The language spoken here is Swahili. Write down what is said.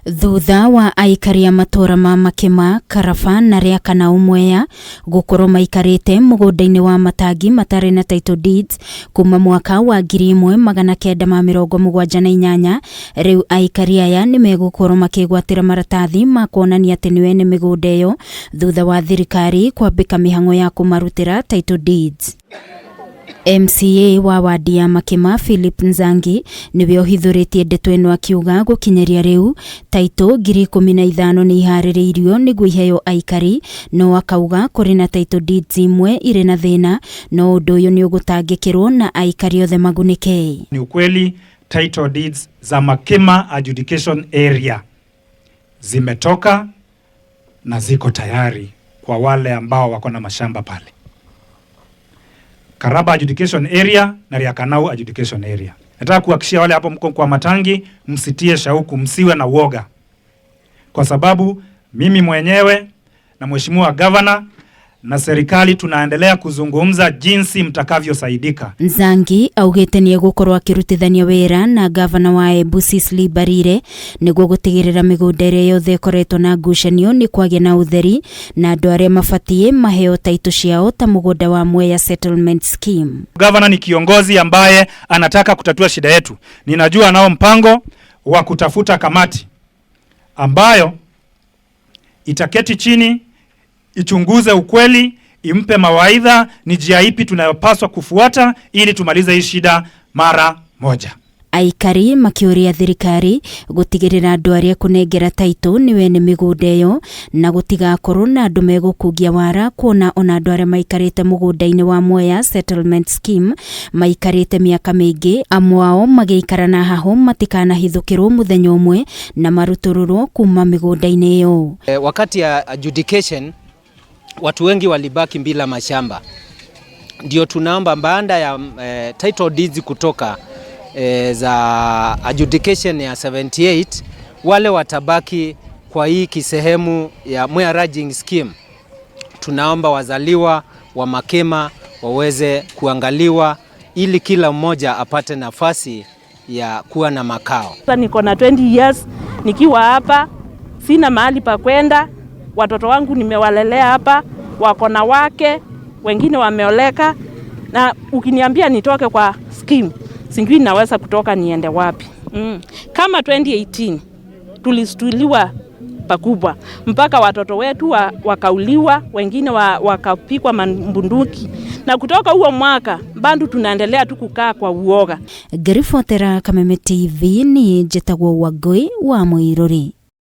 Thutha wa aikari a matora ma Makema, Karaba na Riakana Umweya gukorwo maikarite mugunda-ini wa matangi matari na title deeds kuma mwaka wa 1978, riu aikari aya ni megukorwo makigwatira maratathi ma kuonania ati niwe ni migunda iyo thutha wa thirikari kwambika mihango ya kumarutira title deeds. MCA wa wadi ya Makema Philip Nzangi niwe ohithuritie ndeto ino akiuga gukinyeria riu taito 15,000 ni ihaririirio niguo iheo aikari, no akauga kuri na title deeds imwe iri na thina, no undu uyu ni ugutangikirwo na aikari othe magunike. Ni ukweli title deeds za Makema adjudication area zimetoka na ziko tayari kwa wale ambao wako na mashamba pale. Karaba adjudication area na Riakanau adjudication area. Nataka kuhakikishia wale hapo mko kwa matangi, msitie shauku, msiwe na uoga. Kwa sababu mimi mwenyewe na mheshimiwa governor na serikali tunaendelea kuzungumza jinsi mtakavyosaidika. Nzangi augite ni egukorwo akirutithania wira na governor wa Embu Cecily Mbarire niguo gutigirira migunda iria yothe ikoretwo na ngucanio ni kwagia na utheri na andu aria mabatie maheo taito ciao ta mugunda wa Mwea settlement scheme. Governor ni kiongozi ambaye anataka kutatua shida yetu. Ninajua nao mpango wa kutafuta kamati ambayo itaketi chini, ichunguze ukweli, impe mawaidha ni njia ipi tunayopaswa kufuata ili tumalize hii shida mara moja. Aikari makiuria thirikari gutigirira andu aria kunengera taito niwe ni migunda iyo na gutigakorwo na andu megukungia wara, kuona ona andu aria maikarite mugunda-ini wa Mwea settlement scheme maikarite miaka mingi, amwe ao magiikara na haho matikanahithukirwo muthenya umwe na marutururwo kuma migunda-ini iyo. Wakati ya adjudication watu wengi walibaki bila mashamba, ndio tunaomba baada ya title deeds kutoka za adjudication ya 78 wale watabaki kwa hii kisehemu ya Mwea Raging scheme, tunaomba wazaliwa wa Makema waweze kuangaliwa ili kila mmoja apate nafasi ya kuwa na makao. Sasa niko na 20 years nikiwa hapa, sina mahali pa kwenda. Watoto wangu nimewalelea hapa, wako na wake, wengine wameoleka, na ukiniambia nitoke kwa scheme sijui naweza kutoka niende wapi. Kama 2018 tulistuliwa pakubwa mpaka watoto wetu wakauliwa, wengine wakapikwa bunduki, na kutoka huo mwaka bado tunaendelea tu kukaa kwa uoga. Garifotera Kameme TV ni Jetagwo Wagoi wa Muiruri.